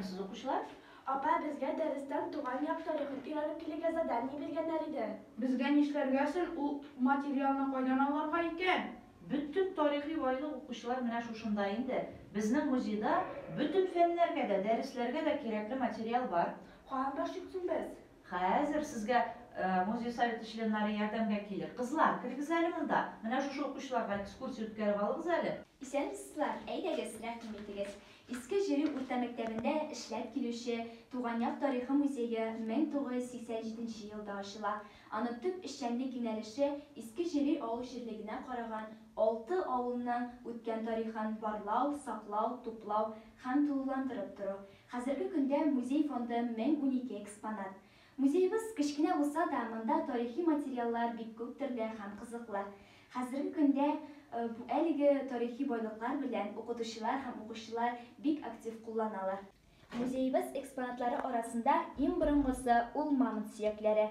Siz oquşlar? Apa, bizga darsdan tug'an yoq tarixini o'rganib kelgan zadaniya berganlar edi. Bizga nishlargasin u materialni qaydan olarga ekan? Bütün tarixiy boyliq o'quvchilar mana shunda endi. Bizning muzeyda bütün fanlarga da, darslarga da kerakli material bor. Qani boshlayapsiz biz? Hozir sizga muzey sovet ishlanmari yordamga kelir. Qizlar, kirgizali bunda. Mana shu o'quvchilarga ekskursiya o'tkazib olingizali. İsəmsizlər, əydəgəz rəhmət edəgəz. İski Jiri Urta Məktəbində işləb kilişi Tuğan Yaq Tarixi Muzeyi 1987 yılda açıla. Anı tüp işçənlik yönəlişi İski Jiri Oğul Jirliginə qarağan 6 avulundan ötkən tarixan barlav, saqlav, toplav, həm tuğulandırıb durur. Hazırki gündə muzey fondu 1012 eksponat. Muzeyimiz kichkina bo'lsa da mında tarixiy materiallar bek ko'p turli ham qiziqli. Hazırki gündə bu әлеге тарихи байлыклар белән укытучылар һәм укучылар бик актив кулланалар. Музейбыз экспонатлары арасында иң борынгысы ул мамонт сөякләре.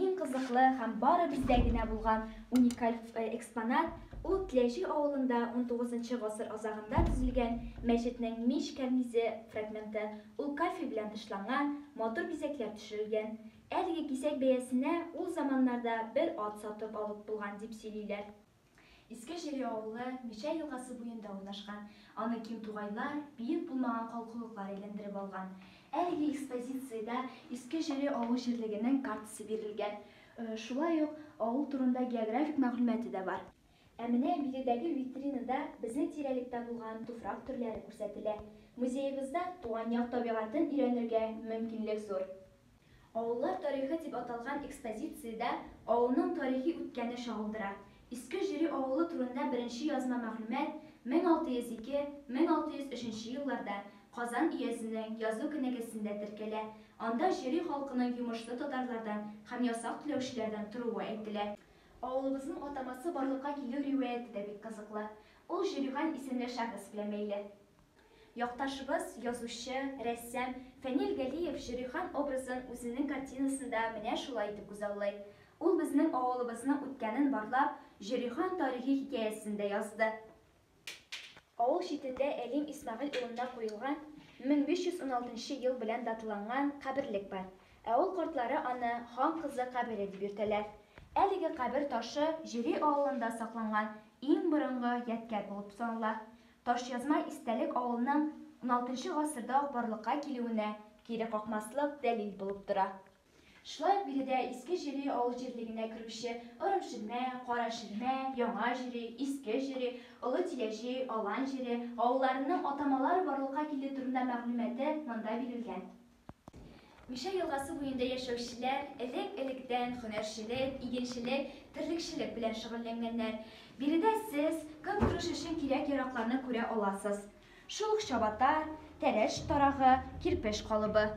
Иң кызыклы һәм бары бездә генә булган уникаль экспонат ул Тләҗи авылында 19 гасыр азагында төзелгән мәчетнең мич кәрнизе фрагменты. Ул кафе белән тышланган, матур бизәкләр төшерелгән. Әлеге кисәк бәясенә ул заманнарда бер ат сатып алып булган дип сөйлиләр. İski Jiri avылы Мичә елгасы буенда урнашкан. Аны ким тугайлар, биек булмаган калкулыклар әйләндереп алган. Әлеге экспозициядә Иске Жири авыл җирлегенең картасы бирелгән. Шулай ук авыл турында географик мәгълүматы да бар. Менә биредәге витринада безнең тирәлектә булган туфрак төрләре күрсәтелә. Музейыбызда Туган Як табигатын өйрәнергә мөмкинлек зур. Авыллар тарихы дип аталган экспозициядә авылның тарихи үткәне чагылдыра. İski Jiri avылы турында беренче язма мәгълүмат 1602-1603 елларда Казан өязенең язу кенәгәсендә теркәлә. Анда Жири халкының йомышлы татарлардан һәм ясак теләүчеләрдән торуы әйтелә. Авылыбызның атамасы барлыкка килү риваяте дә бик кызыклы. Ул Җирихан исемле шәхес белән бәйле. Якташыбыз, язучы, рәссам Фәнил Галиев Җирихан образын үзенең картинасында менә шулай итеп күзаллый. Ул безнең авылыбызның үткәнен барлап, Җирихан тарихи хикәясендә язды. Авыл читендә Әлим Исмагыйль улында куелган 1516 ел белән даталанган каберлек бар. Ул картлары аны Хан кызы кабере дип йөртәләр. Әлеге кабер ташы Җири авылында сакланган иң борынгы ядкәр булып санала. Таш язма истәлек авылның 16 гасырда барлыкка килүенә кире какмаслык дәлил булып тора. Шулай биредә Иске Жири авыл җирлегенә керүче Ырымширмә, Караширмә, Яңа Жири, Иске Жири, Олы Тиләҗи, Алан Жири авылларының атамалары барлыкка килү турында мәгълүматы монда бирелгән. Мичә елгасы буенда яшәүчеләр элек-электән һөнәрчелек, игенчелек, терлекчелек белән шөгыльләнгәннәр. Биредә сез көн күреш өчен кирәк-яракларны күрә аласыз. Шул ук чабата, тәрәш тарагы, кирпеш калыбы.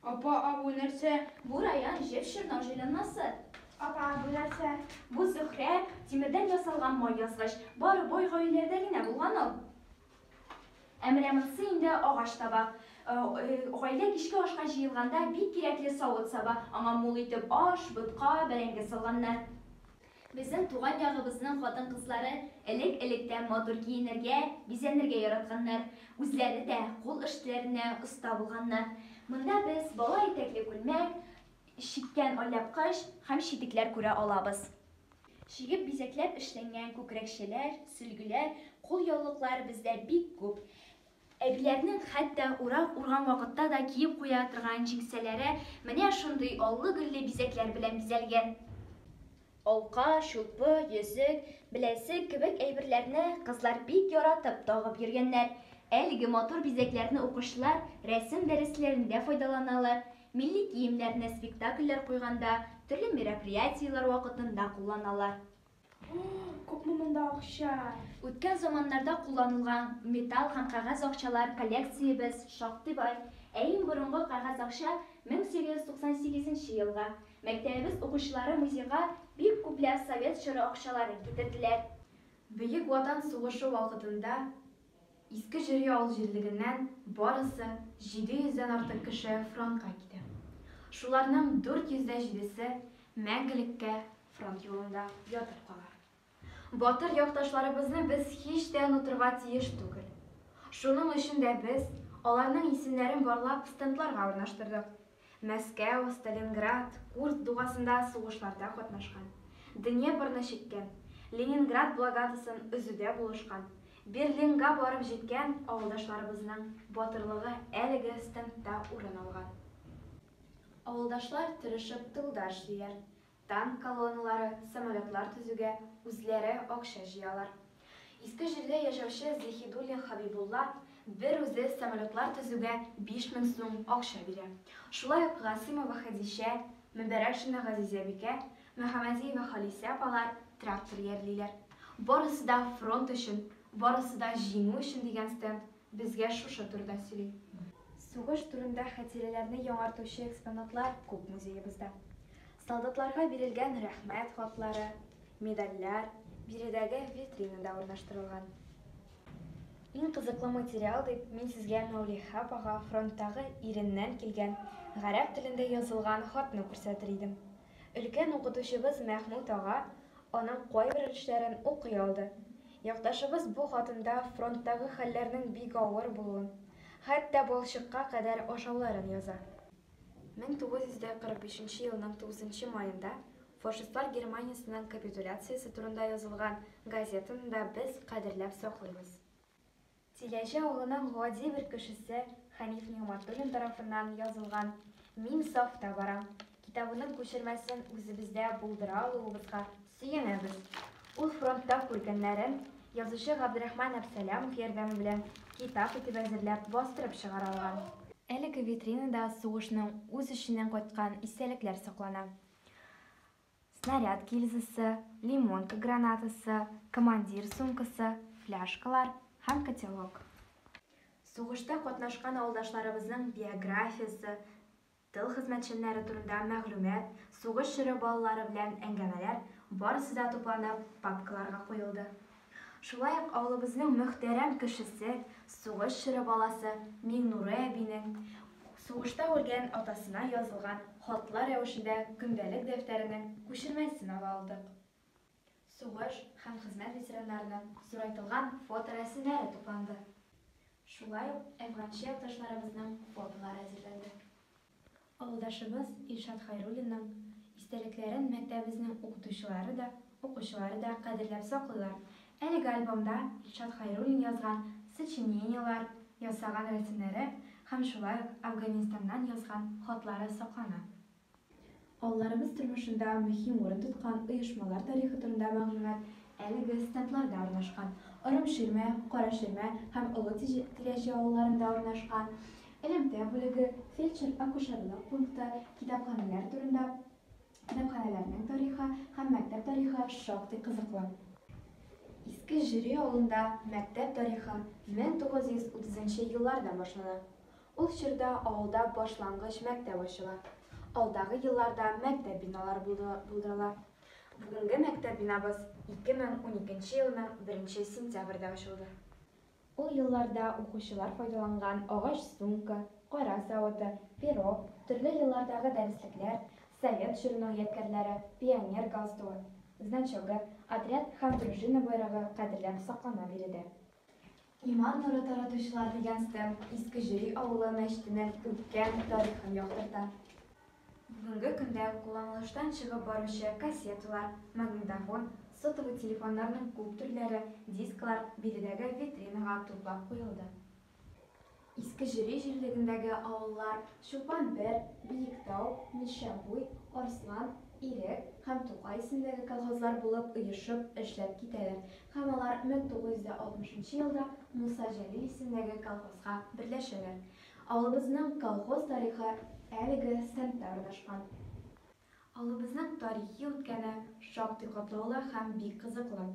Апа, бу нәрсә? Бу район җеп-чырнау җайланмасы. Apa, bu нәрсә? Бу зөһрә, тимердән ясалган май язгыч. Бары бай гаиләләрдә генә булган ул. Менә монысы инде агач табак. Гаилә кичке ашка җыелганда бик кирәкле савыт саба. Аңа мул итеп аш, бутка, бәрәңге салганнар. Безнең туган ягыбызның хатын-кызлары элек-электән матур киенергә, бизәнергә яратканнар. Үзләре дә кул эшләренә оста булганнар. Монда без бала итәкле күлмәк, шиккән алъяпкыч һәм читекләр күрә алабыз. Чигеп бизәкләп эшләнгән күкрәкчеләр, сөлгеләр, кул яулыклар бездә бик күп. Әбиләрнең хәтта урак урган вакытта да киеп куя торган җиңсәләре менә шундый аллы-гөлле бизәкләр белән бизәлгән. Алка, шулпы, йөзек, беләзек кебек әйберләрне кызлар бик яратып тагып йөргәннәр. Әлеге матур бизәкләрне укучылар рәсем дәресләрендә файдаланалар. Милли киемнәрне спектакльләр куйганда, төрле мероприятиялар вакытында кулланалар. Күпме монда акча? Үткән заманнарда кулланылган металл һәм кагаз акчалар коллекциябез шактый бай. Иң борынгы кагаз акча 1898 елга. Мәктәбебез укучылары музейга бик күпләп совет чоры акчаларын китерделәр. Бөек Ватан сугышы вакытында Иске Жири авыл җирлегеннән барысы 700-дән артык кеше фронтка китә. Шуларның 407-се мәңгелеккә фронт юлында ятып кала. Батыр якташларыбызны без һич тә онытырга тиеш түгел. Шуның өчен дә без аларның исемнәрен барлап стендларга урнаштырдык. Мәскәү, Сталинград, Курск дугасында сугышларда катнашкан. Днепрны чиккән, Ленинград блокадасын өзүдә булышкан. Берлинга барып җиткән авылдашларыбызның батырлыгы әлеге стендта урын алган. Авылдашлар тырышып тылда эшлиләр. Танк колонналары, самолетлар төзүгә үзләре акча җыялар. Иске җирдә яшәүче Зәхидуллин Хабибулла бер үзе самолетлар төзүгә 5000 сум акча бирә. Шулай ук Гасимова Хәдичә, Мөбәрәкшина Газизәбикә, Мөхәммәдиева Халисә апалар трактор ярлиләр. Барысы да фронт өчен, барысы да җиңү өчен дигән стенд безгә шушы турыда сөйли. Сугыш турында хатирәләрне яңартучы экспонатлар күп музеебызда. Солдатларга бирелгән рәхмәт хатлары, медальләр биредәге витринада урнаштырылган. Иң кызыклы материал дип мин сезгә Мәүлиха апага фронттагы иреннән килгән гарәп телендә язылган хатны күрсәтер идем. Өлкән укытучыбыз Мәхмүт ага аның кайбер эшләрен укый алды. Якташыбыз бу хатында фронттагы хәлләрнең бик авыр булуын, хәтта балчыкка кадәр ашауларын яза. 1945 елның 9 маенда фашистлар Германиясының капитуляциясе турында язылган газетаны да без кадерләп саклыйбыз. Тиләҗә авылының гади бер кешесе Хәниф Нигъмәтуллин тарафыннан язылган «Мин сафта барам» китабының күчермәсен үзебездә булдыра алуыбызга сөенәбез. Ул фронтта күргәннәрен язучы Габдрахман Әбсәләмов ярдәме белән китап итеп әзерләп бастырып чыгара алган. Әлеге витринада сугышның үз эченнән кайткан истәлекләр саклана. Снаряд гильзасы, лимонка гранатасы, командир сумкасы, фляшкалар һәм котелок. Сугышта катнашкан авылдашларыбызның биографиясы, тыл хезмәтчәннәре турында мәгълүмат, сугыш чоры балалары белән әңгәмәләр барысы да тупланып папкаларга куелды. Шулай ук авылыбызның мөхтәрәм кешесе, сугыш чоры баласы Миңнуры әбинең сугышта үлгән атасына язылган хатлар рәвешендә көндәлек дәфтәренең күчермәсен ала алдык. Сугыш һәм хезмәт ветераннарының зурайтылган фоторәсемнәре тупланды. Шулай ук әфганчы якташларыбызның фотолары әзерләнде. Авылдашыбыз Илшат Хайруллинның истәлекләрен мәктәбебезнең укучылары да кадерләп саклыйлар. Әлеге альбомда Илшат Хайруллин язган сочинениялар, ясаган рәсемнәре һәм шулай ук Афганистаннан язган хатлары саклана. Авылларыбыз тормышында мөһим урын тоткан оешмалар тарихы турында мәгълүмат әлеге стендларда урнашкан. Орым-Ширмә, Кара-Ширмә һәм Олы Тиләҗә авылларында урнашкан. Элемтә бүлеге, фельдшер-акушерлык пункты, китапханәләр турында, китапханәләрнең тарихы һәм мәктәп тарихы шактый кызыклы. Иске Җире авылында мәктәп тарихы 1930 елларда башлана. Ул чорда авылда башлангыч мәктәп ачыла. Алдагы елларда мәктәп биналары булдырыла. Бүгенге мәктәп бинабыз 2012 елның 1 сентябрьдә ачылды. Ул елларда укучылар файдаланган агач сумка, кара заводы, перо, төрле еллардагы дәреслекләр, совет чорының ядкәрләре, пионер галстугы, значогы, отряд һәм дружина байрагы кадерләп саклана биредә. Иман нуры таратучылар дигән стенд Иске Җире авылы мәчетенең үткән тарихын яктырта. Бүгенге көндә кулланылыштан чыгып баручы кассеталар, магнитофон, сотовый телефоннарның күп төрләре, дисклар биредәге витринага туплап куелды. Иске Җире җирлегендәге авыллар Чулпан-1, Биектау, Мишәбуй, Арслан, Ирек һәм Тукай исемләге колхозлар булып оешып эшләп китәләр һәм алар 1960 елда Муса Җәлил исемләге колхозга берләшәләр. Авылыбызның колхоз тарихы әлеге стендта урнашкан. Авылыбызның тарихи үткәне шактый катлаулы һәм бик кызыклы.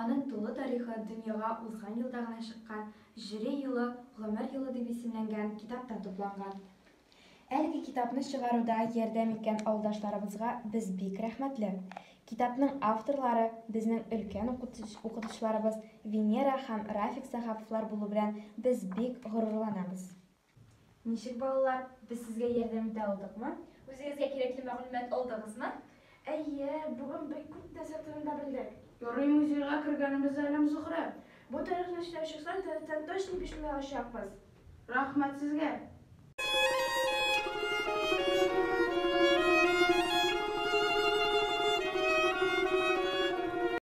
Аның тулы тарихы дөньяга узган елда гына чыккан Җире елы, гомер елы дип исемләнгән китапта тупланган. Әлеге китапны чыгаруда ярдәм иткән авылдашларыбызга без бик рәхмәтле. Китапның авторлары безнең өлкән укытучыларыбыз Венера һәм Рафик Сахаповлар булу белән без бик горурланабыз. Ничек балалар, без сезгә ярдәм итә алдыкмы? Үзегезгә кирәкле мәгълүмат алдыгызмы? Әйе, бүген бик күп нәрсә турында белдек. Ярый, музейга кергәнебез әлем Зөһрә. Bu tarixni ishlab chiqsak, darastadan точно pishmay oshayapmiz. Rahmat sizga.